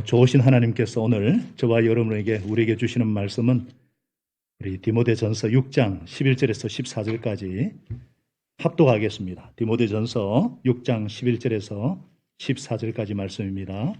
좋으신 하나님께서 오늘 저와 여러분에게 우리에게 주시는 말씀은 우리 디모데전서 6장 11절에서 14절까지 합독하겠습니다. 디모데전서 6장 11절에서 14절까지 말씀입니다.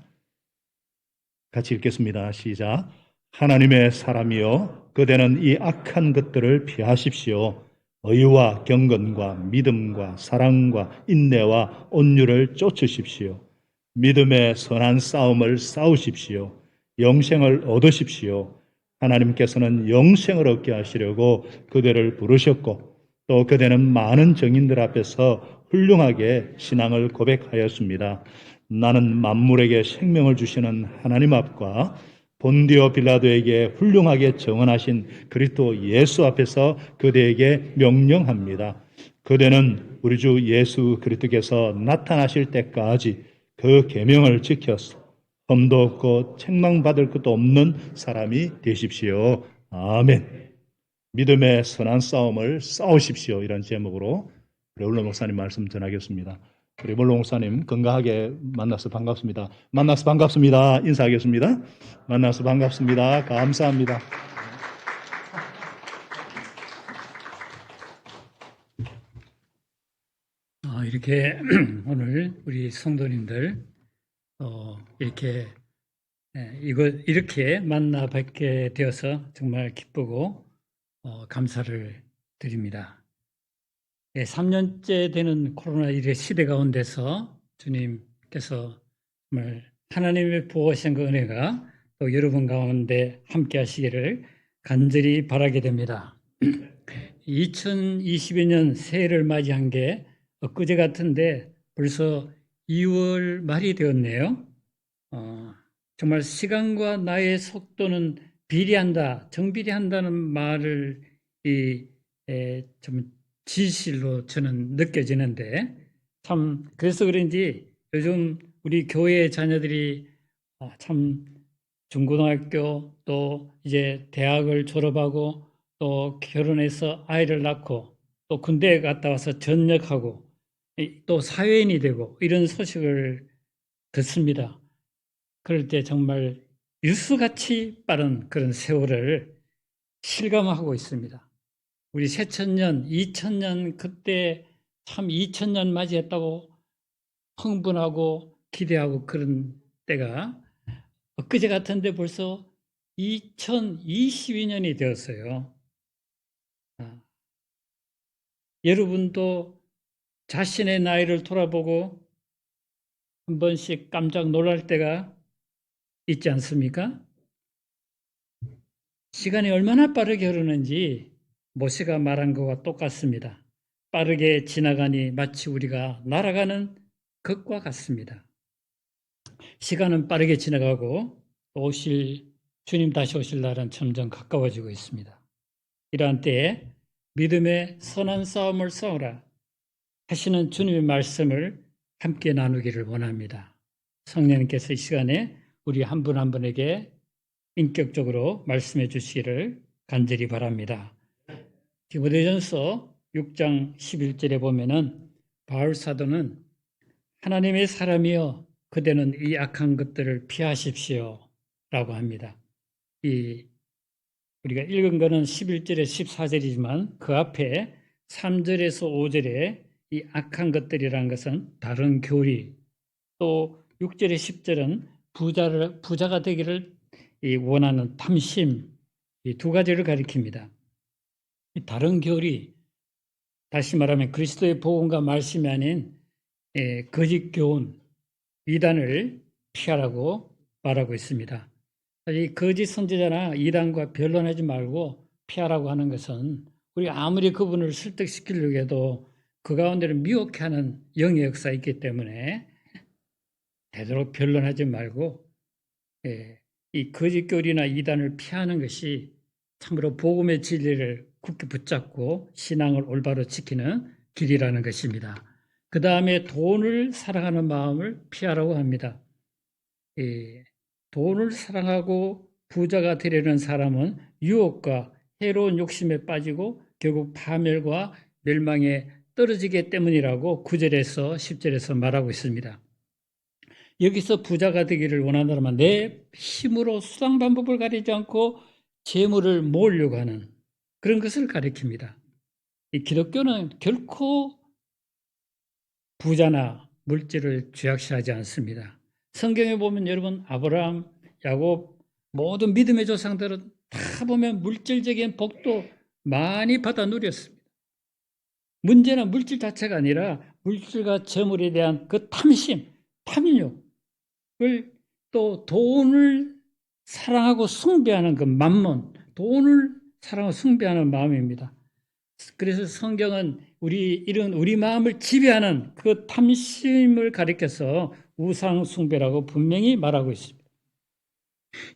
같이 읽겠습니다. 시작. 하나님의 사람이여 그대는 이 악한 것들을 피하십시오. 의와 경건과 믿음과 사랑과 인내와 온유를 쫓으십시오. 믿음의 선한 싸움을 싸우십시오. 영생을 얻으십시오. 하나님께서는 영생을 얻게 하시려고 그대를 부르셨고 또 그대는 많은 정인들 앞에서 훌륭하게 신앙을 고백하였습니다. 나는 만물에게 생명을 주시는 하나님 앞과 본디오 빌라도에게 훌륭하게 정언하신 그리스도 예수 앞에서 그대에게 명령합니다. 그대는 우리 주 예수 그리스도께서 나타나실 때까지 그 계명을 지켜서 험도 없고 책망받을 것도 없는 사람이 되십시오. 아멘. 믿음의 선한 싸움을 싸우십시오. 이런 제목으로 우리 올로 목사님 말씀 전하겠습니다. 우리 올로 목사님 건강하게 만나서 반갑습니다. 만나서 반갑습니다. 인사하겠습니다. 만나서 반갑습니다. 감사합니다. 이렇게 오늘 우리 성도님들 이렇게 만나 뵙게 되어서 정말 기쁘고 감사를 드립니다. 3년째 되는 코로나19의 시대 가운데서 주님께서 정말 하나님의 부어신 그 은혜가 또 여러분 가운데 함께 하시기를 간절히 바라게 됩니다. 2022년 새해를 맞이한 게 엊그제 같은데 벌써 2월 말이 되었네요. 정말 시간과 나의 속도는 비례한다, 정비례한다는 말을 좀 진실로 저는 느껴지는데 참 그래서 그런지 요즘 우리 교회 자녀들이 참 중고등학교 또 이제 대학을 졸업하고 또 결혼해서 아이를 낳고 또 군대에 갔다 와서 전역하고 또 사회인이 되고 이런 소식을 듣습니다. 그럴 때 정말 유수같이 빠른 그런 세월을 실감하고 있습니다. 우리 새천년, 2000년 그때 참 2000년 맞이했다고 흥분하고 기대하고 그런 때가 엊그제 같은데 벌써 2022년이 되었어요. 여러분도 자신의 나이를 돌아보고 한 번씩 깜짝 놀랄 때가 있지 않습니까? 시간이 얼마나 빠르게 흐르는지 모세가 말한 것과 똑같습니다. 빠르게 지나가니 마치 우리가 날아가는 것과 같습니다. 시간은 빠르게 지나가고 주님 다시 오실 날은 점점 가까워지고 있습니다. 이러한 때에 믿음의 선한 싸움을 싸우라 하시는 주님의 말씀을 함께 나누기를 원합니다. 성령님께서 이 시간에 우리 한 분 한 분에게 인격적으로 말씀해 주시기를 간절히 바랍니다. 디모데전서 6장 11절에 보면은 바울 사도는 하나님의 사람이여 그대는 이 악한 것들을 피하십시오 라고 합니다. 우리가 읽은 거는 11절에 14절이지만 그 앞에 3절에서 5절에 이 악한 것들이라는 것은 다른 교리, 또 6절에 10절은 부자가 되기를 원하는 탐심, 이 두 가지를 가리킵니다. 이 다른 교리, 다시 말하면 그리스도의 복음과 말씀이 아닌 거짓 교훈, 이단을 피하라고 말하고 있습니다. 이 거짓 선지자나 이단과 변론하지 말고 피하라고 하는 것은 우리가 아무리 그분을 설득시키려고 해도 그 가운데는 미혹하는 영의 역사가 있기 때문에 되도록 변론하지 말고 이 거짓 교리나 이단을 피하는 것이 참으로 복음의 진리를 굳게 붙잡고 신앙을 올바로 지키는 길이라는 것입니다. 그 다음에 돈을 사랑하는 마음을 피하라고 합니다. 돈을 사랑하고 부자가 되려는 사람은 유혹과 해로운 욕심에 빠지고 결국 파멸과 멸망에 떨어지기 때문이라고 9절에서 10절에서 말하고 있습니다. 여기서 부자가 되기를 원한다면 내 힘으로 수단 방법을 가리지 않고 재물을 모으려고 하는 그런 것을 가리킵니다. 이 기독교는 결코 부자나 물질을 죄악시하지 않습니다. 성경에 보면 여러분 아브라함, 야곱 모든 믿음의 조상들은 다 보면 물질적인 복도 많이 받아 누렸습니다. 문제는 물질 자체가 아니라 물질과 재물에 대한 그 탐심, 탐욕을 또 돈을 사랑하고 숭배하는 그 만몬, 돈을 사랑하고 숭배하는 마음입니다. 그래서 성경은 우리 마음을 지배하는 그 탐심을 가리켜서 우상 숭배라고 분명히 말하고 있습니다.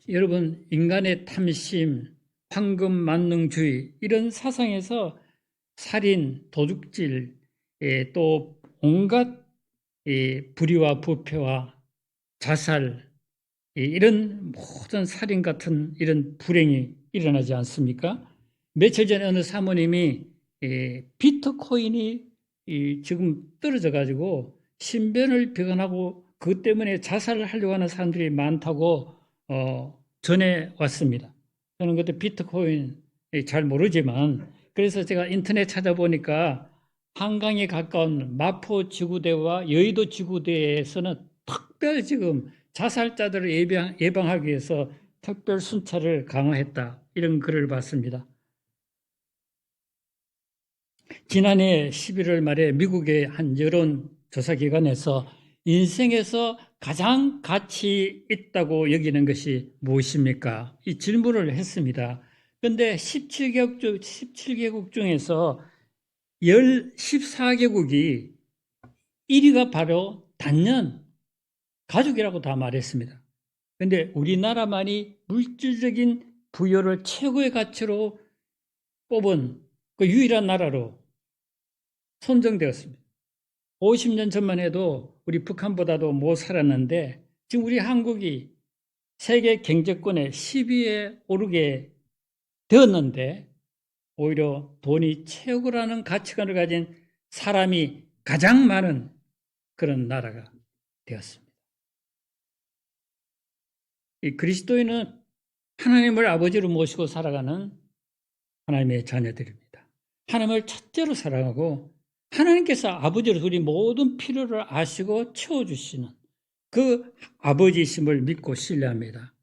여러분, 인간의 탐심, 황금 만능주의 이런 사상에서 살인, 도둑질, 또 온갖 불의와 부패와 자살, 이런 모든 살인 같은 이런 불행이 일어나지 않습니까? 며칠 전에 어느 사모님이 비트코인이 지금 떨어져 가지고 신변을 병원하고 그것 때문에 자살을 하려고 하는 사람들이 많다고 전해 왔습니다. 저는 그때 비트코인 잘 모르지만 그래서 제가 인터넷 찾아보니까 한강에 가까운 마포 지구대와 여의도 지구대에서는 특별 지금 자살자들을 예방하기 위해서 특별 순찰을 강화했다. 이런 글을 봤습니다. 지난해 11월 말에 미국의 한 여론조사기관에서 인생에서 가장 가치 있다고 여기는 것이 무엇입니까? 이 질문을 했습니다. 그런데 17개국 중에서 14개국이 1위가 바로 단연 가족이라고 다 말했습니다. 그런데 우리나라만이 물질적인 부여를 최고의 가치로 뽑은 그 유일한 나라로 선정되었습니다. 50년 전만 해도 우리 북한보다도 못 살았는데 지금 우리 한국이 세계 경제권의 10위에 오르게 되었는데 오히려 돈이 최고라는 가치관을 가진 사람이 가장 많은 그런 나라가 되었습니다. 이 그리스도인은 하나님을 아버지로 모시고 살아가는 하나님의 자녀들입니다. 하나님을 첫째로 사랑하고 하나님께서 아버지로 우리 모든 필요를 아시고 채워주시는 그 아버지심을 믿고 신뢰합니다.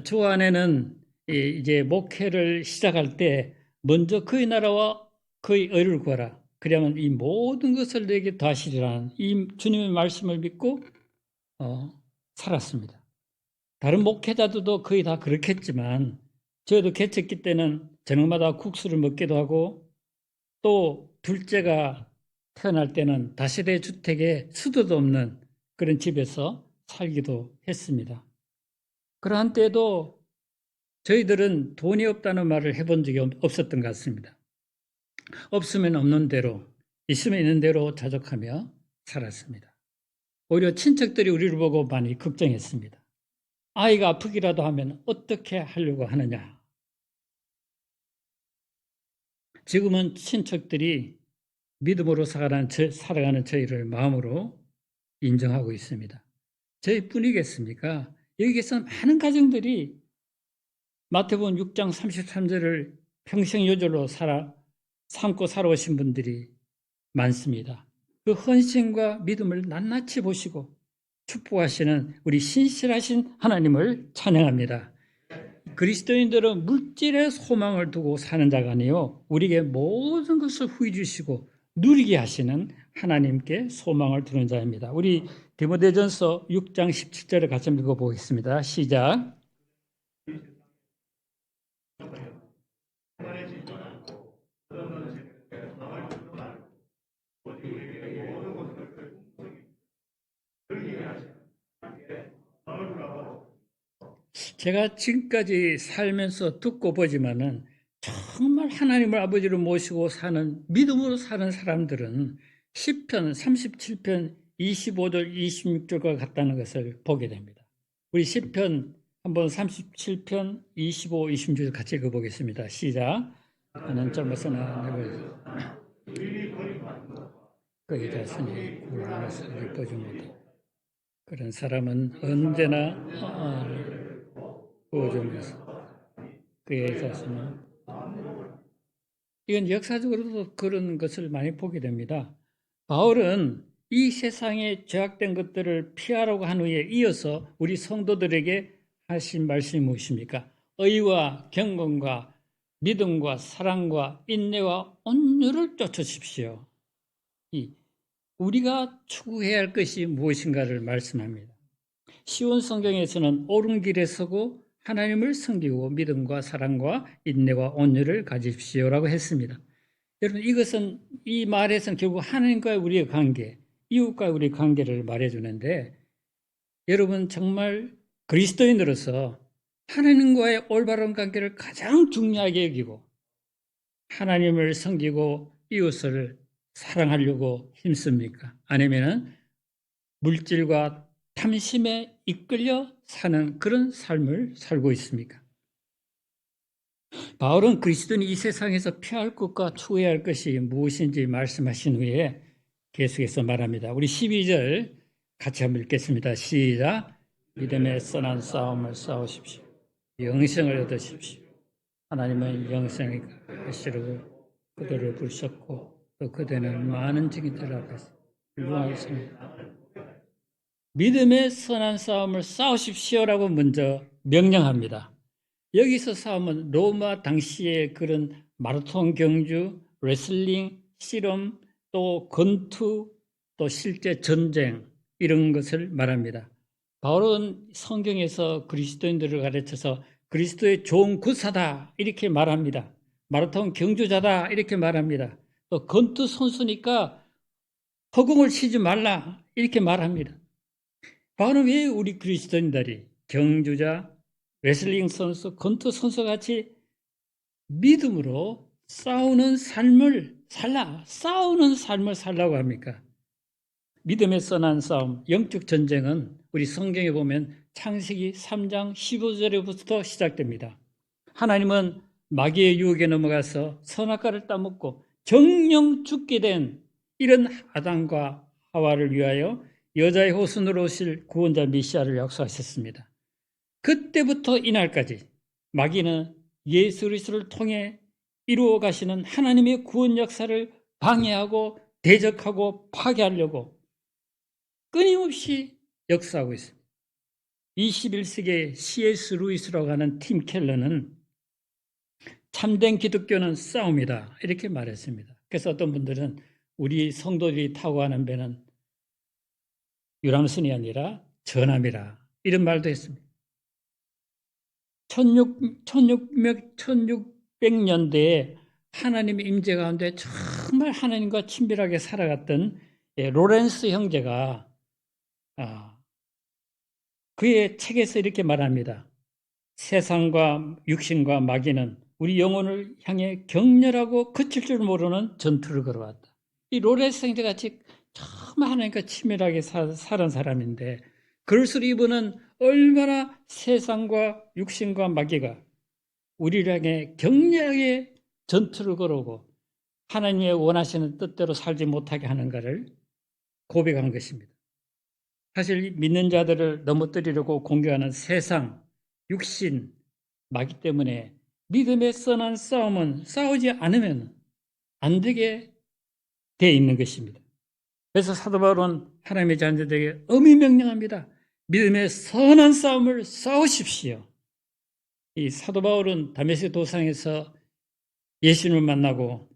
저 안에는 이제 목회를 시작할 때 먼저 그의 나라와 그의 의를 구하라. 그러면 이 모든 것을 내게 더하시리라는 이 주님의 말씀을 믿고 살았습니다. 다른 목회자들도 거의 다 그렇겠지만 저희도 개척기 때는 저녁마다 국수를 먹기도 하고 또 둘째가 태어날 때는 다세대 주택에 수도도 없는 그런 집에서 살기도 했습니다. 그러한 때에도 저희들은 돈이 없다는 말을 해본 적이 없었던 것 같습니다. 없으면 없는 대로, 있으면 있는 대로 자족하며 살았습니다. 오히려 친척들이 우리를 보고 많이 걱정했습니다. 아이가 아프기라도 하면 어떻게 하려고 하느냐. 지금은 친척들이 믿음으로 살아가는 저희를 마음으로 인정하고 있습니다. 저희뿐이겠습니까? 여기에서 많은 가정들이 마태복음 6장 33절을 평생요절로 삼고 살아오신 분들이 많습니다. 그 헌신과 믿음을 낱낱이 보시고 축복하시는 우리 신실하신 하나님을 찬양합니다. 그리스도인들은 물질의 소망을 두고 사는 자가 아니요 우리에게 모든 것을 후히 주시고 누리게 하시는 하나님께 소망을 두는 자입니다. 우리 디모데전서 6장 17절을 같이 읽어보겠습니다. 시작. 제가 지금까지 살면서 듣고 보지만은 정말 하나님을 아버지로 모시고 사는 믿음으로 사는 사람들은 시편 37편 25절 26절과 같다는 것을 보게 됩니다. 우리 시편 한번 37편 25, 26절 같이 읽어보겠습니다. 시작. 나는 젊어서나 그의 자신이 굴 안에서 예뻐지 못해 그런 사람은 언제나 구워줍니다. 그의 자신은 이건 역사적으로도 그런 것을 많이 보게 됩니다. 바울은 이 세상에 죄악된 것들을 피하라고 한 후에 이어서 우리 성도들에게 하신 말씀이 무엇입니까? 의와 경건과 믿음과 사랑과 인내와 온유를 쫓으십시오. 우리가 추구해야 할 것이 무엇인가를 말씀합니다. 시온 성경에서는 옳은 길에 서고 하나님을 섬기고 믿음과 사랑과 인내와 온유를 가지십시오라고 했습니다. 여러분, 이것은 이 말에서는 결국 하나님과의 우리의 관계, 이웃과의 우리의 관계를 말해주는데, 여러분 정말 그리스도인으로서 하나님과의 올바른 관계를 가장 중요하게 여기고 하나님을 섬기고 이웃을 사랑하려고 힘씁니까? 아니면은 물질과 탐심에 이끌려 사는 그런 삶을 살고 있습니까? 바울은 그리스도인이 이 세상에서 피할 것과 추구해야 할 것이 무엇인지 말씀하신 후에 계속해서 말합니다. 우리 12절 같이 한번 읽겠습니다. 시작. 믿음의 선한 싸움을 싸우십시오. 영생을 얻으십시오. 하나님은 영생을 하시려고 그들을 부르셨고 또 그들은 많은 증인들 앞에서 훌륭하였습니다. 믿음의 선한 싸움을 싸우십시오라고 먼저 명령합니다. 여기서 싸움은 로마 당시의 그런 마라톤 경주, 레슬링, 씨름, 또 권투, 또 실제 전쟁 이런 것을 말합니다. 바울은 성경에서 그리스도인들을 가르쳐서 그리스도의 좋은 구사다 이렇게 말합니다. 마라톤 경주자다 이렇게 말합니다. 또 권투 선수니까 허공을 치지 말라 이렇게 말합니다. 바울은 왜 우리 그리스도인들이 경주자, 레슬링 선수, 권투 선수 같이 믿음으로 싸우는 삶을 살라고 합니까? 믿음의 선한 싸움, 영적 전쟁은 우리 성경에 보면 창세기 3장 15절에부터 시작됩니다. 하나님은 마귀의 유혹에 넘어가서 선악과를 따먹고 정령 죽게 된 이런 아담과 하와를 위하여 여자의 호순으로 오실 구원자 메시아를 약속하셨습니다. 그때부터 이날까지 마귀는 예수 그리스도를 통해 이루어 가시는 하나님의 구원 역사를 방해하고 대적하고 파괴하려고 끊임없이 역사하고 있습니다. 21세기의 C.S. 루이스라고 하는 팀 켈러는 참된 기독교는 싸움이다 이렇게 말했습니다. 그래서 어떤 분들은 우리 성도들이 타고 가는 배는 유람선이 아니라 전함이라 이런 말도 했습니다. 1600년대에 하나님의 임재 가운데 정말 하나님과 친밀하게 살아갔던 로렌스 형제가 그의 책에서 이렇게 말합니다. 세상과 육신과 마귀는 우리 영혼을 향해 격렬하고 그칠 줄 모르는 전투를 걸어왔다. 이 로렌스 형제 같이 정말 하나님과 친밀하게 살은 사람인데 그럴수록 이분은 얼마나 세상과 육신과 마귀가 우리를 향해 격렬하게 전투를 걸어오고 하나님의 원하시는 뜻대로 살지 못하게 하는가를 고백한 것입니다. 사실 믿는 자들을 넘어뜨리려고 공격하는 세상, 육신, 마귀 때문에 믿음의 선한 싸움은 싸우지 않으면 안 되게 돼 있는 것입니다. 그래서 사도 바울은 하나님의 자녀들에게 엄히 명령합니다. 믿음의 선한 싸움을 싸우십시오. 이 사도 바울은 다메섹 도상에서 예수님을 만나고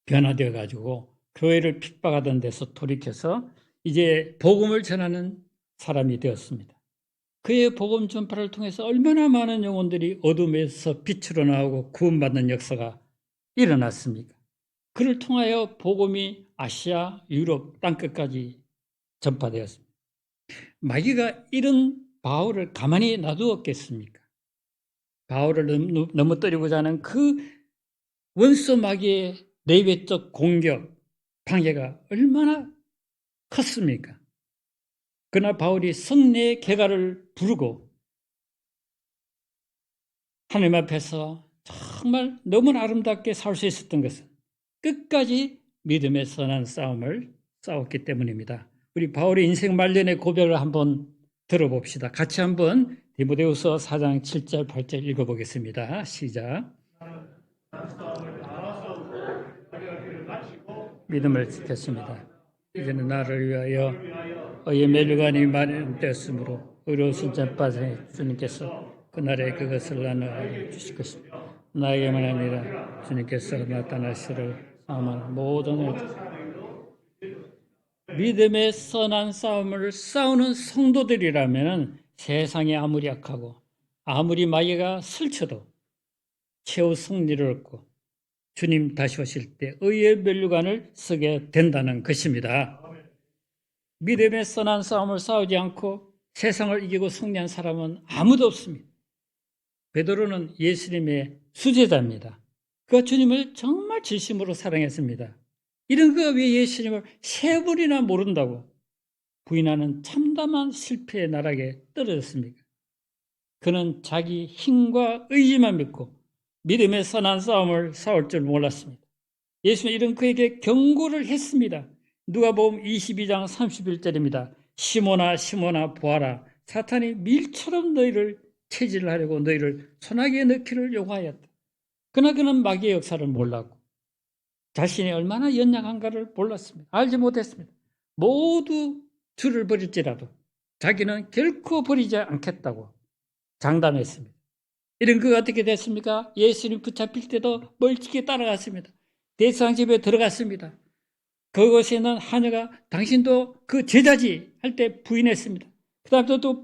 변화되어 가지고 교회를 핍박하던 데서 돌이켜서 이제 복음을 전하는 사람이 되었습니다. 그의 복음 전파를 통해서 얼마나 많은 영혼들이 어둠에서 빛으로 나오고 구원받는 역사가 일어났습니까? 그를 통하여 복음이 아시아, 유럽 땅끝까지 전파되었습니다. 마귀가 이런 바울을 가만히 놔두었겠습니까? 바울을 넘어뜨리고자 하는 그 원수 마귀의 내외적 공격, 방해가 얼마나 컸습니까? 그러나 바울이 성례의 개가를 부르고 하나님 앞에서 정말 너무나 아름답게 살 수 있었던 것은 끝까지 믿음의 선한 싸움을 싸웠기 때문입니다. 우리 바울의 인생 말년의 고백을 한번 들어봅시다. 같이 한번 디모데후서 4장 7절 8절 읽어보겠습니다. 시작. 믿음을 지켰습니다. 이제는 나를 위하여 의의 멸류관이 마련되었으므로 의로우신 전파생 주님께서 그날에 그것을 나눠 알려주실 것입니다. 나에게만 아니라 주님께서 나타나시를 사모하는 모든 믿음의 선한 싸움을 싸우는 성도들이라면 세상이 아무리 악하고 아무리 마귀가 슬쳐도 최후 승리를 얻고 주님 다시 오실 때 의의 면류관을 쓰게 된다는 것입니다. 믿음의 선한 싸움을 싸우지 않고 세상을 이기고 승리한 사람은 아무도 없습니다. 베드로는 예수님의 수제자입니다. 그가 주님을 정말 진심으로 사랑했습니다. 이런 그가 왜 예수님을 세 번이나 모른다고 부인하는 참담한 실패의 나락에 떨어졌습니까? 그는 자기 힘과 의지만 믿고 믿음의 선한 싸움을 싸울 줄 몰랐습니다. 예수는 이런 그에게 경고를 했습니다. 누가복음 22장 31절입니다. 시몬아 시몬아 보아라, 사탄이 밀처럼 너희를 체질하려고 너희를 소나기에 넣기를 요구하였다. 그러나 그는 마귀의 역사를 몰랐고 자신이 얼마나 연약한가를 몰랐습니다. 알지 못했습니다. 모두 주를 버릴지라도 자기는 결코 버리지 않겠다고 장담했습니다. 이런 그가 어떻게 됐습니까? 예수님 붙잡힐 때도 멀찍이 따라갔습니다. 대제사장 집에 들어갔습니다. 그곳에는 하녀가 당신도 그 제자지 할 때 부인했습니다. 그 다음에 또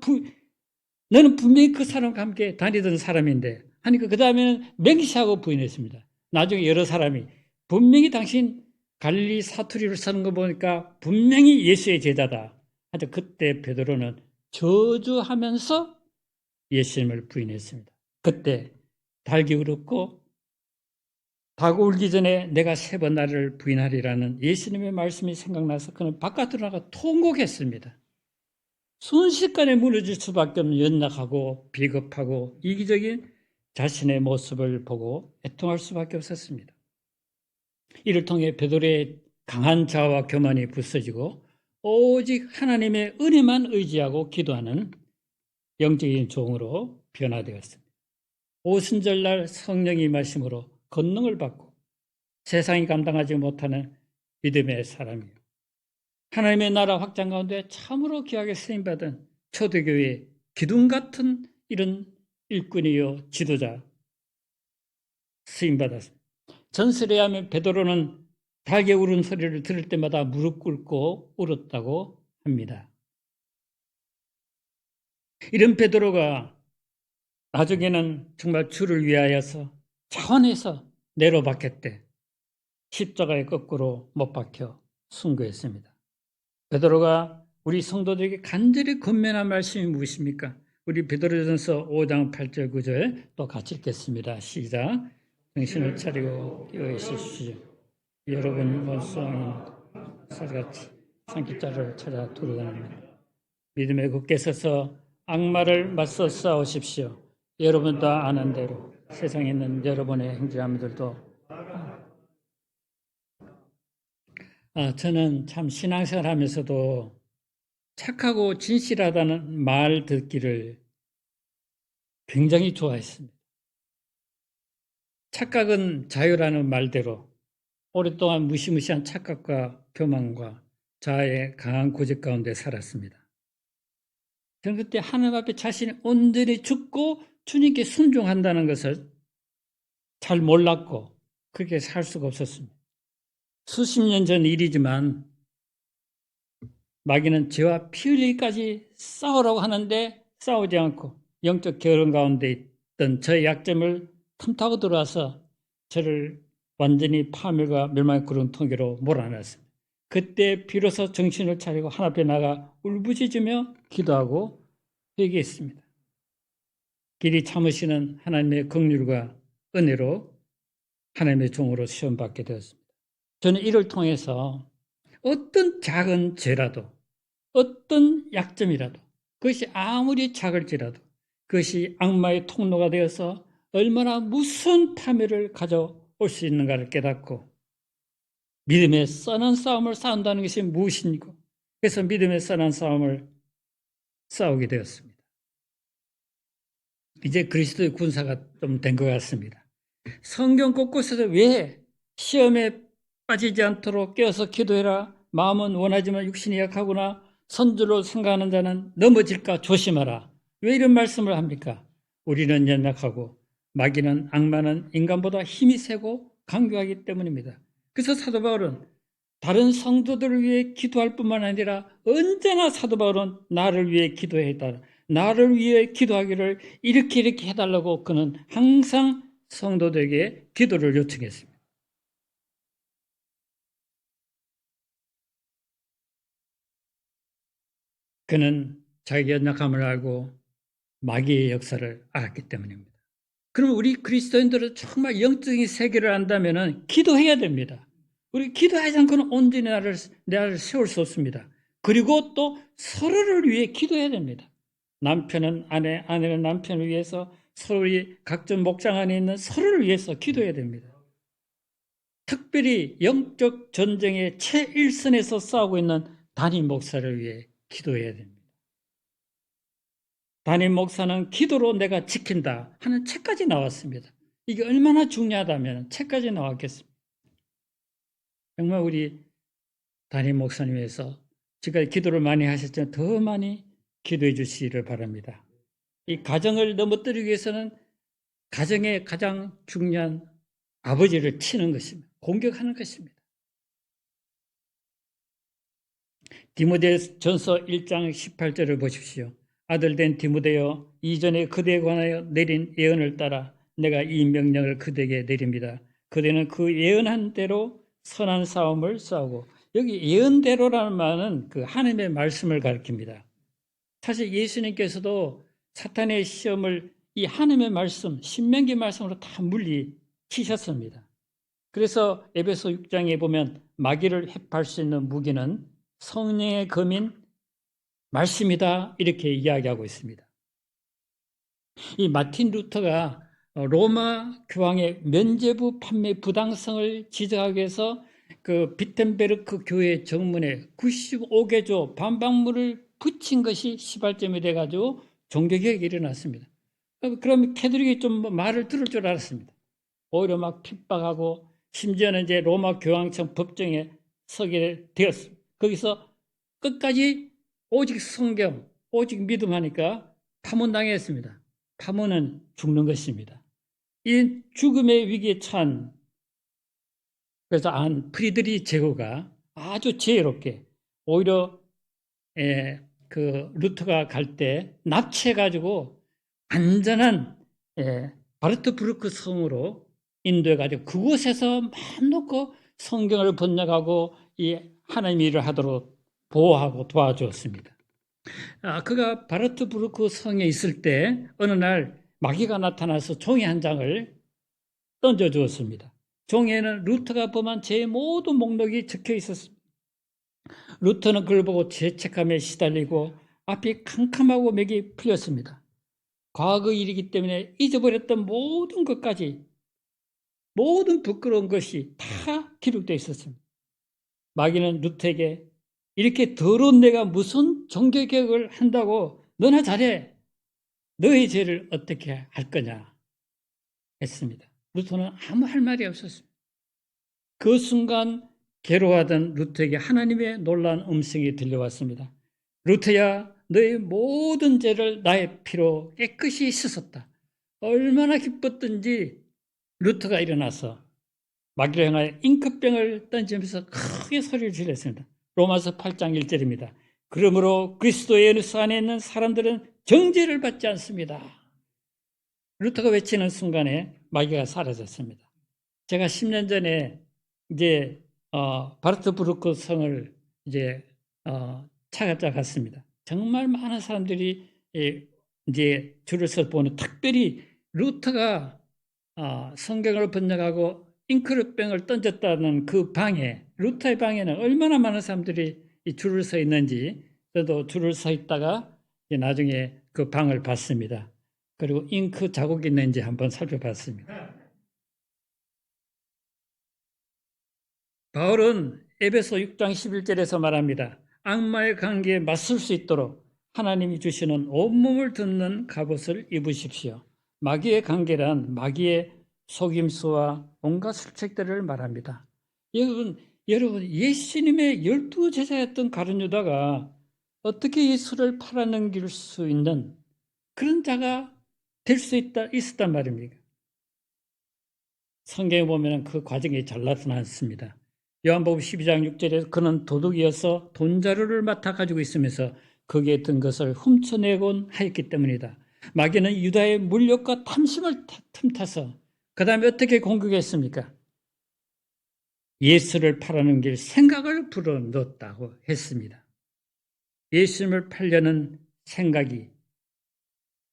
너는 분명히 그 사람과 함께 다니던 사람인데 하니까 그 다음에는 맹시하고 부인했습니다. 나중에 여러 사람이 분명히 당신 갈릴리 사투리를 쓰는 거 보니까 분명히 예수의 제자다. 하여튼 그때 베드로는 저주하면서 예수님을 부인했습니다. 그때 달기 울었고 닭 울기 전에 내가 세 번 나를 부인하리라는 예수님의 말씀이 생각나서 그는 바깥으로 나가 통곡했습니다. 순식간에 무너질 수밖에 없는 연약하고 비겁하고 이기적인 자신의 모습을 보고 애통할 수밖에 없었습니다. 이를 통해 베드로의 강한 자아와 교만이 부서지고 오직 하나님의 은혜만 의지하고 기도하는 영적인 종으로 변화되었습니다. 오순절날 성령이 임하심으로 권능을 받고 세상이 감당하지 못하는 믿음의 사람이요, 하나님의 나라 확장 가운데 참으로 귀하게 쓰임받은 초대교회의 기둥 같은 이런 일꾼이요 지도자 쓰임받았습니다. 전설에 하면 베드로는 닭의 울음소리를 들을 때마다 무릎 꿇고 울었다고 합니다. 이런 베드로가 나중에는 정말 주를 위하여서 차원에서 내려박혔대 십자가에 거꾸로 못 박혀 순교했습니다. 베드로가 우리 성도들에게 간절히 권면한 말씀이 무엇입니까? 우리 베드로전서 5장 8절 9절 또 같이 읽겠습니다. 시작. 정신을 차리고 깨어 있으십시오. 여러분 원수왕인 sar같이 산기자를 찾아 돌아다닙니다. 믿음에 굳게 서서 악마를 맞서 싸우십시오. 여러분도 아는 대로 세상에 있는 여러분의 행자님들도 저는 참 신앙생활 하면서도 착하고 진실하다는 말 듣기를 굉장히 좋아했습니다. 착각은 자유라는 말대로 오랫동안 무시무시한 착각과 교만과 자아의 강한 고집 가운데 살았습니다. 저는 그때 하나님 앞에 자신이 온전히 죽고 주님께 순종한다는 것을 잘 몰랐고 그렇게 살 수가 없었습니다. 수십 년 전 일이지만 마귀는 죄와 피 흘리기까지 싸우라고 하는데 싸우지 않고 영적 결혼 가운데 있던 저의 약점을 틈타고 들어와서 저를 완전히 파멸과 멸망의 구렁텅이로 몰아넣었습니다. 그때 비로소 정신을 차리고 하나님 앞에 나가 울부짖으며 기도하고 회개했습니다. 길이 참으시는 하나님의 긍휼과 은혜로 하나님의 종으로 시험받게 되었습니다. 저는 이를 통해서 어떤 작은 죄라도 어떤 약점이라도 그것이 아무리 작을지라도 그것이 악마의 통로가 되어서 얼마나 무서운 파멸을 가져올 수 있는가를 깨닫고 믿음의 선한 싸움을 싸운다는 것이 무엇이고 그래서 믿음의 선한 싸움을 싸우게 되었습니다. 이제 그리스도의 군사가 좀 된 것 같습니다. 성경 곳곳에서 왜 시험에 빠지지 않도록 깨어서 기도해라. 마음은 원하지만 육신이 약하구나. 선줄로 생각하는 자는 넘어질까 조심하라. 왜 이런 말씀을 합니까? 우리는 연약하고 마귀는 악마는 인간보다 힘이 세고 강교하기 때문입니다. 그래서 사도 바울은 다른 성도들을 위해 기도할 뿐만 아니라 언제나 사도 바울은 나를 위해 기도해달라. 나를 위해 기도하기를 이렇게 해달라고 그는 항상 성도들에게 기도를 요청했습니다. 그는 자기 연약함을 알고 마귀의 역사를 알았기 때문입니다. 그럼 우리 그리스도인들은 정말 영적인 세계를 안다면 기도해야 됩니다. 우리 기도하지 않고는 온전히 나를 세울 수 없습니다. 그리고 또 서로를 위해 기도해야 됩니다. 남편은 아내, 아내는 남편을 위해서 서로의 각종 목장 안에 있는 서로를 위해서 기도해야 됩니다. 특별히 영적 전쟁의 최일선에서 싸우고 있는 담임 목사를 위해 기도해야 됩니다. 담임 목사는 기도로 내가 지킨다 하는 책까지 나왔습니다. 이게 얼마나 중요하다면 책까지 나왔겠습니까? 정말 우리 담임 목사님 위해서 지금까지 기도를 많이 하셨지만 더 많이 기도해 주시기를 바랍니다. 이 가정을 넘어뜨리기 위해서는 가정의 가장 중요한 아버지를 치는 것입니다. 공격하는 것입니다. 디모데전서 1장 18절을 보십시오. 아들 된 디모데여, 이전에 그대에 관하여 내린 예언을 따라 내가 이 명령을 그대에게 내립니다. 그대는 그 예언한 대로 선한 싸움을 싸우고, 여기 예언대로라는 말은 그 하나님의 말씀을 가리킵니다. 사실 예수님께서도 사탄의 시험을 이 하나님의 말씀, 신명기 말씀으로 다 물리치셨습니다. 그래서 에베소 6장에 보면 마귀를 해할 수 있는 무기는 성령의 검인 말씀이다, 이렇게 이야기하고 있습니다. 이 마틴 루터가 로마 교황의 면죄부 판매 부당성을 지적하기 위해서 그 비텐베르크 교회 정문에 95개조 반박문을 붙인 것이 시발점이 돼가지고 종교개혁이 일어났습니다. 그러면 캐톨릭이 좀 말을 들을 줄 알았습니다. 오히려 막 핍박하고 심지어는 이제 로마 교황청 법정에 서게 되었습니다. 거기서 끝까지 오직 성경, 오직 믿음하니까 파문당했습니다. 파문은 죽는 것입니다. 이 죽음의 위기에 처한 그래서 프리드리 제후가 아주 지혜롭게 오히려 그 루터가 갈 때 납치해가지고 안전한 바르트부르크 성으로 인도해가지고 그곳에서 마음 놓고 성경을 번역하고 이 하나님의 일을 하도록 보호하고 도와주었습니다. 그가 바르트부르크 성에 있을 때 어느 날 마귀가 나타나서 종이 한 장을 던져주었습니다. 종이에는 루터가 범한 죄의 모든 목록이 적혀 있었습니다. 루터는 그걸 보고 죄책감에 시달리고 앞이 캄캄하고 맥이 풀렸습니다. 과거 일이기 때문에 잊어버렸던 모든 것까지, 모든 부끄러운 것이 다 기록되어 있었습니다. 마귀는 루터에게 이렇게 더러운 내가 무슨 종교개혁을 한다고 너나 잘해. 너의 죄를 어떻게 할 거냐 했습니다. 루터는 아무 할 말이 없었습니다. 그 순간 괴로워하던 루터에게 하나님의 놀라운 음성이 들려왔습니다. 루터야, 너의 모든 죄를 나의 피로 깨끗이 씻었다. 얼마나 기뻤던지 루터가 일어나서 마귀를 향하여 잉크병을 던지면서 크게 소리를 질렀습니다. 로마서 8장 1절입니다. 그러므로 그리스도의 예수 안에 있는 사람들은 정죄를 받지 않습니다. 루터가 외치는 순간에 마귀가 사라졌습니다. 제가 10년 전에 이제 바르트부르크 성을 이제 찾아갔습니다. 정말 많은 사람들이 이제 줄을 서 보는, 특별히 루터가 성경을 번역하고 잉크병을 던졌다는 그 방에, 루터의 방에는 얼마나 많은 사람들이 줄을 서 있는지 저도 줄을 서 있다가 나중에 그 방을 봤습니다. 그리고 잉크 자국이 있는지 한번 살펴봤습니다. 바울은 에베소 6장 11절에서 말합니다. 악마의 관계에 맞설 수 있도록 하나님이 주시는 온몸을 덮는 갑옷을 입으십시오. 마귀의 관계란 마귀의 속임수와 온갖 술책들을 말합니다. 여러분 예수님의 12제자였던 가룟 유다가 어떻게 예수를 팔아넘길 수 있는 그런 자가 될 수 있었단 말입니까? 성경에 보면 그 과정이 잘 나타났습니다. 요한복음 12장 6절에 그는 도둑이어서 돈자루를 맡아 가지고 있으면서 거기에 든 것을 훔쳐내곤 하였기 때문이다. 마귀는 유다의 물욕과 탐심을 틈타서 그 다음에 어떻게 공격했습니까? 예수를 팔아넘길 생각을 불어넣었다고 했습니다. 예수님을 팔려는 생각이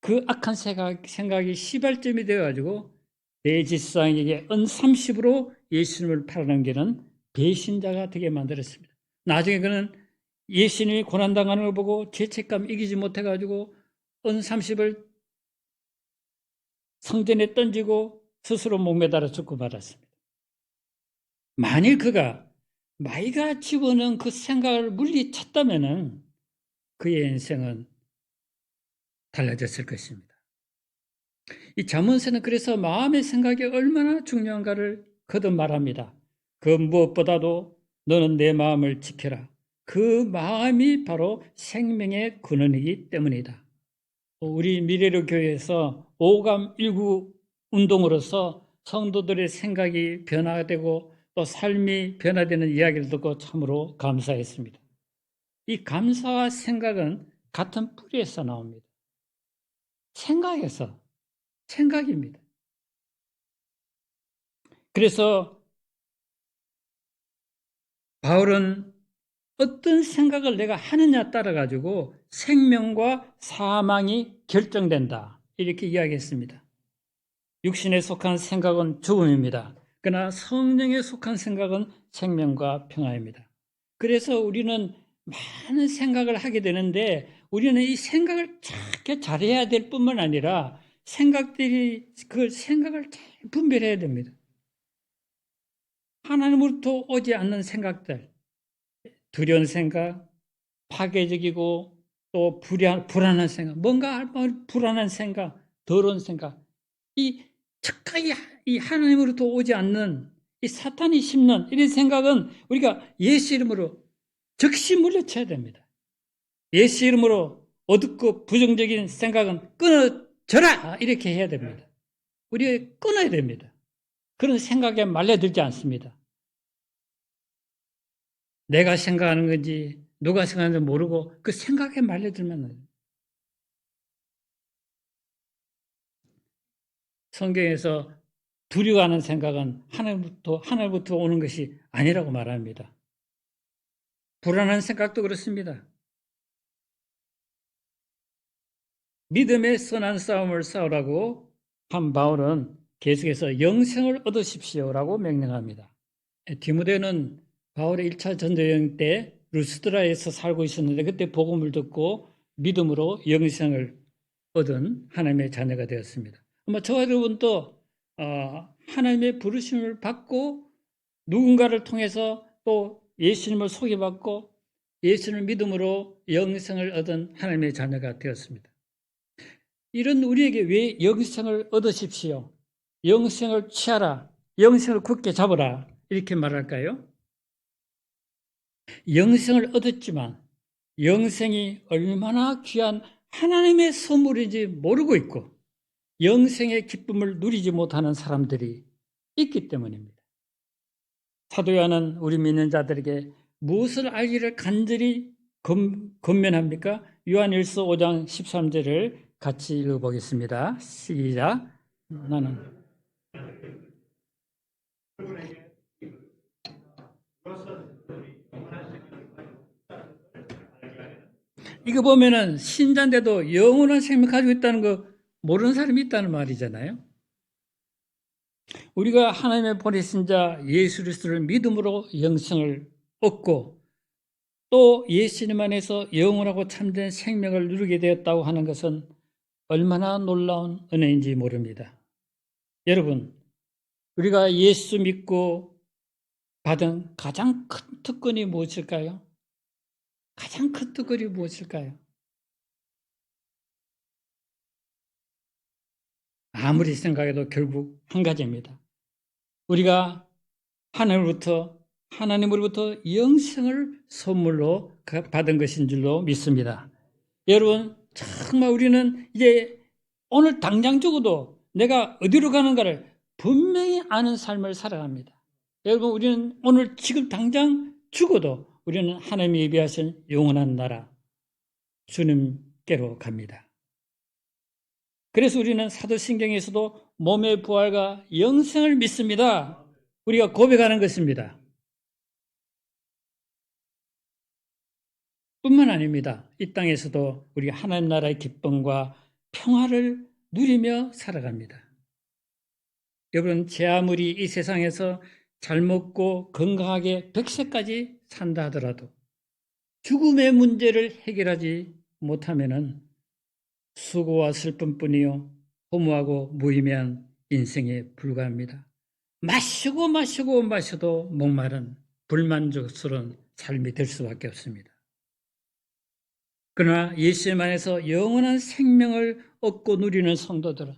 그 악한 생각이 시발점이 되어가지고 내 지상에게 은30으로 예수님을 팔아넘기는 배신자가 되게 만들었습니다. 나중에 그는 예수님이 고난당하는 걸 보고 죄책감 이기지 못해가지고 은30을 성전에 던지고 스스로 목매달아 죽고 말았습니다. 만일 그가 마귀가 집어넣은 그 생각을 물리쳤다면 그의 인생은 달라졌을 것입니다. 이 잠언서는 그래서 마음의 생각이 얼마나 중요한가를 거듭 말합니다. 그 무엇보다도 너는 내 마음을 지켜라. 그 마음이 바로 생명의 근원이기 때문이다. 우리 미래로 교회에서 오감 일구 운동으로서 성도들의 생각이 변화되고 또 삶이 변화되는 이야기를 듣고 참으로 감사했습니다. 이 감사와 생각은 같은 뿌리에서 나옵니다. 생각입니다. 그래서 바울은 어떤 생각을 내가 하느냐 따라 가지고 생명과 사망이 결정된다. 이렇게 이야기했습니다. 육신에 속한 생각은 죽음입니다. 그러나 성령에 속한 생각은 생명과 평화입니다. 그래서 우리는 많은 생각을 하게 되는데 우리는 이 생각을 잘해야 될 뿐만 아니라 그 생각을 잘 분별해야 됩니다. 하나님으로부터 오지 않는 생각들, 두려운 생각, 파괴적이고 또 불안한 생각, 뭔가 불안한 생각, 더러운 생각, 이 착각이 이 하나님으로부터 오지 않는 이 사탄이 심는 이런 생각은 우리가 예수 이름으로 즉시 물리쳐야 됩니다. 예수 이름으로 어둡고 부정적인 생각은 끊어져라! 이렇게 해야 됩니다. 우리가 끊어야 됩니다. 그런 생각에 말려들지 않습니다. 내가 생각하는 건지 누가 생각하는지 모르고 그 생각에 말려들면 성경에서 두려워하는 생각은 하늘부터 오는 것이 아니라고 말합니다. 불안한 생각도 그렇습니다. 믿음의 선한 싸움을 싸우라고 한 바울은 계속해서 영생을 얻으십시오라고 명령합니다. 디모데는 바울의 1차 전도여행 때 루스드라에서 살고 있었는데 그때 복음을 듣고 믿음으로 영생을 얻은 하나님의 자녀가 되었습니다. 아마 저와 여러분도 하나님의 부르심을 받고 누군가를 통해서 또 예수님을 소개받고 예수님을 믿음으로 영생을 얻은 하나님의 자녀가 되었습니다. 이런 우리에게 왜 영생을 얻으십시오, 영생을 취하라, 영생을 굳게 잡으라 이렇게 말할까요? 영생을 얻었지만 영생이 얼마나 귀한 하나님의 선물인지 모르고 있고 영생의 기쁨을 누리지 못하는 사람들이 있기 때문입니다. 사도 요한은 우리 믿는 자들에게 무엇을 알기를 간절히 권면합니까? 요한일서 5장 13절을 같이 읽어보겠습니다. 시작. 나는 이거 보면은 신자인데도 영원한 생명 가지고 있다는 거 모르는 사람이 있다는 말이잖아요. 우리가 하나님의 보내신 자 예수 그리스도를 믿음으로 영생을 얻고 또 예수님 안에서 영원하고 참된 생명을 누리게 되었다고 하는 것은 얼마나 놀라운 은혜인지 모릅니다. 여러분, 우리가 예수 믿고 받은 가장 큰 특권이 무엇일까요? 가장 큰 뜻거리 무엇일까요? 아무리 생각해도 결국 한 가지입니다. 우리가 하나님으로부터 영생을 선물로 받은 것인 줄로 믿습니다. 여러분, 정말 우리는 이제 오늘 당장 죽어도 내가 어디로 가는가를 분명히 아는 삶을 살아갑니다. 여러분, 우리는 오늘 지금 당장 죽어도 우리는 하나님이 예비하신 영원한 나라 주님께로 갑니다. 그래서 우리는 사도신경에서도 몸의 부활과 영생을 믿습니다. 우리가 고백하는 것입니다. 뿐만 아닙니다. 이 땅에서도 우리 하나님 나라의 기쁨과 평화를 누리며 살아갑니다. 여러분, 제 아무리 이 세상에서 잘 먹고 건강하게 100세까지 산다 하더라도 죽음의 문제를 해결하지 못하면은 수고와 슬픔뿐이요 허무하고 무의미한 인생에 불과합니다. 마셔도 목마른 불만족스러운 삶이 될 수밖에 없습니다. 그러나 예수님 안에서 영원한 생명을 얻고 누리는 성도들은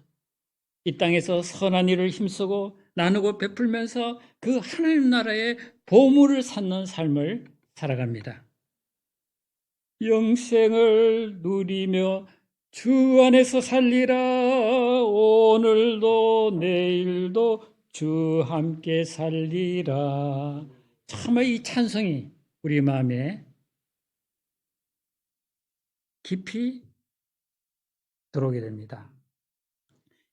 이 땅에서 선한 일을 힘쓰고 나누고 베풀면서 그 하나님 나라의 보물을 찾는 삶을 살아갑니다. 영생을 누리며 주 안에서 살리라. 오늘도 내일도 주 함께 살리라. 정말 이 찬송이 우리 마음에 깊이 들어오게 됩니다.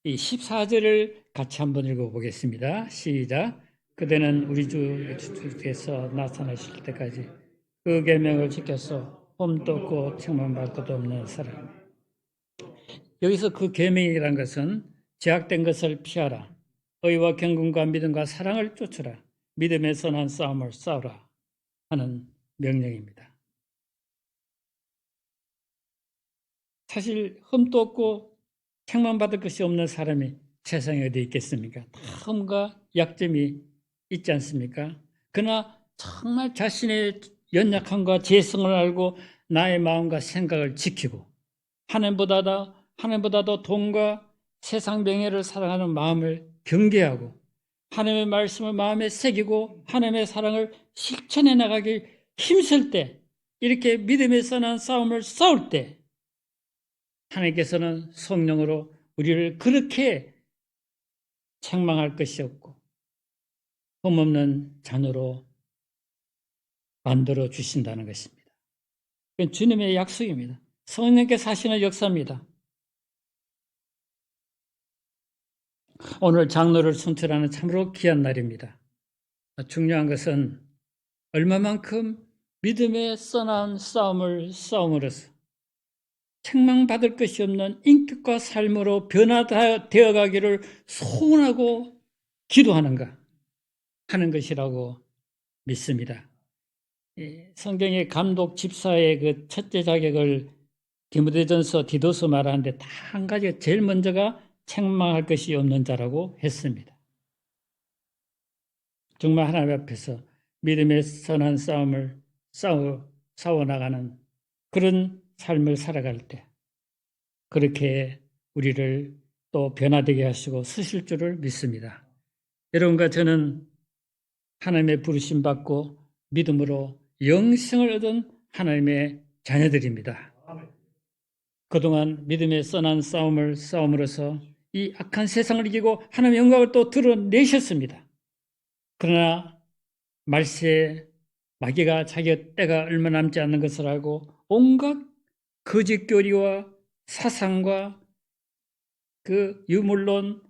이 14절을 같이 한번 읽어보겠습니다. 시작. 그대는 우리 주께서 나타나실 때까지 그 계명을 지켜서 홈도 없고 책망받을 것도 없는 사람. 여기서 그 계명이라는 것은 제약된 것을 피하라. 의와 경건과 믿음과 사랑을 쫓으라. 믿음의 선한 싸움을 싸우라 하는 명령입니다. 사실 흠도 없고 책망받을 것이 없는 사람이 세상에 어디 있겠습니까? 다 흠과 약점이 있지 않습니까? 그러나 정말 자신의 연약함과 죄성을 알고 나의 마음과 생각을 지키고 하나님보다도 돈과 세상 명예를 사랑하는 마음을 경계하고 하나님의 말씀을 마음에 새기고 하나님의 사랑을 실천해 나가기 힘쓸 때, 이렇게 믿음의 선한 싸움을 싸울 때 하나님께서는 성령으로 우리를 그렇게 책망할 것이 없고 흠없는 자녀로 만들어 주신다는 것입니다. 그건 주님의 약속입니다. 성령께서 하시는 역사입니다. 오늘 장로를 순찰하는 참으로 귀한 날입니다. 중요한 것은 얼마만큼 믿음의 선한 싸움을 싸움으로써 책망받을 것이 없는 인격과 삶으로 변화되어 가기를 소원하고 기도하는가 하는 것이라고 믿습니다. 성경의 감독 집사의 그 첫째 자격을 디모데전서 디도서 말하는데 다 한 가지가 제일 먼저가 책망할 것이 없는 자라고 했습니다. 정말 하나님 앞에서 믿음의 선한 싸움을 싸워나가는 그런 삶을 살아갈 때 그렇게 우리를 또 변화되게 하시고 쓰실 줄을 믿습니다. 여러분과 저는 하나님의 부르심 받고 믿음으로 영생을 얻은 하나님의 자녀들입니다. 그동안 믿음의 선한 싸움을 싸움으로써 이 악한 세상을 이기고 하나님의 영광을 또 드러내셨습니다. 그러나 말세에 마귀가 자기 때가 얼마 남지 않는 것을 알고 온갖 거짓 교리와 사상과 그 유물론,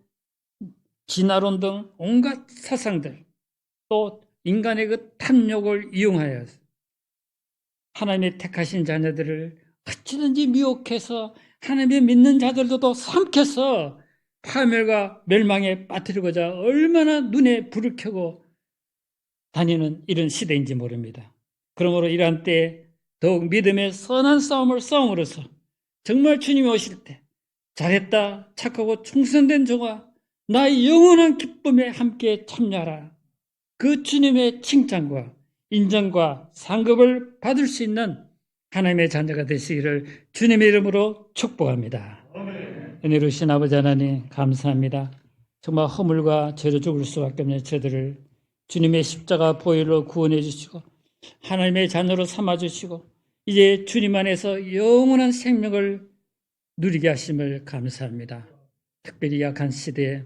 진화론 등 온갖 사상들, 또 인간의 그 탐욕을 이용하여 하나님의 택하신 자녀들을 어찌든지 미혹해서 하나님의 믿는 자들도 삼켜서 파멸과 멸망에 빠뜨리고자 얼마나 눈에 불을 켜고 다니는 이런 시대인지 모릅니다. 그러므로 이러한 때에 더욱 믿음의 선한 싸움을 싸움으로써 정말 주님이 오실 때 잘했다 착하고 충성된 종아 나의 영원한 기쁨에 함께 참여하라. 그 주님의 칭찬과 인정과 상급을 받을 수 있는 하나님의 자녀가 되시기를 주님의 이름으로 축복합니다. 은혜로우신 아버지 하나님 감사합니다. 정말 허물과 죄로 죽을 수밖에 없는 저들을 주님의 십자가 보혈로 구원해 주시고 하나님의 자녀로 삼아 주시고 이제 주님 안에서 영원한 생명을 누리게 하심을 감사합니다. 특별히 약한 시대에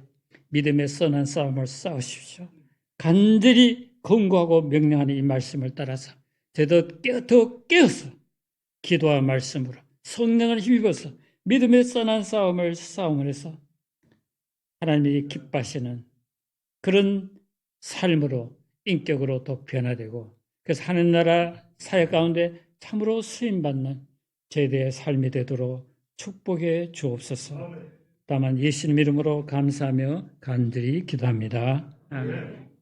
믿음의 선한 싸움을 싸우십시오. 간절히 권고하고 명령하는 이 말씀을 따라서 더 깨어서 기도와 말씀으로 성령을 힘입어서 믿음의 선한 싸움을 해서 하나님이 기뻐하시는 그런 삶으로 인격으로 또 변화되고 그래서 하늘나라 사역 가운데 참으로 쓰임받는 제대의 삶이 되도록 축복해 주옵소서. 다만 예수님 이름으로 감사하며 간절히 기도합니다. 아멘.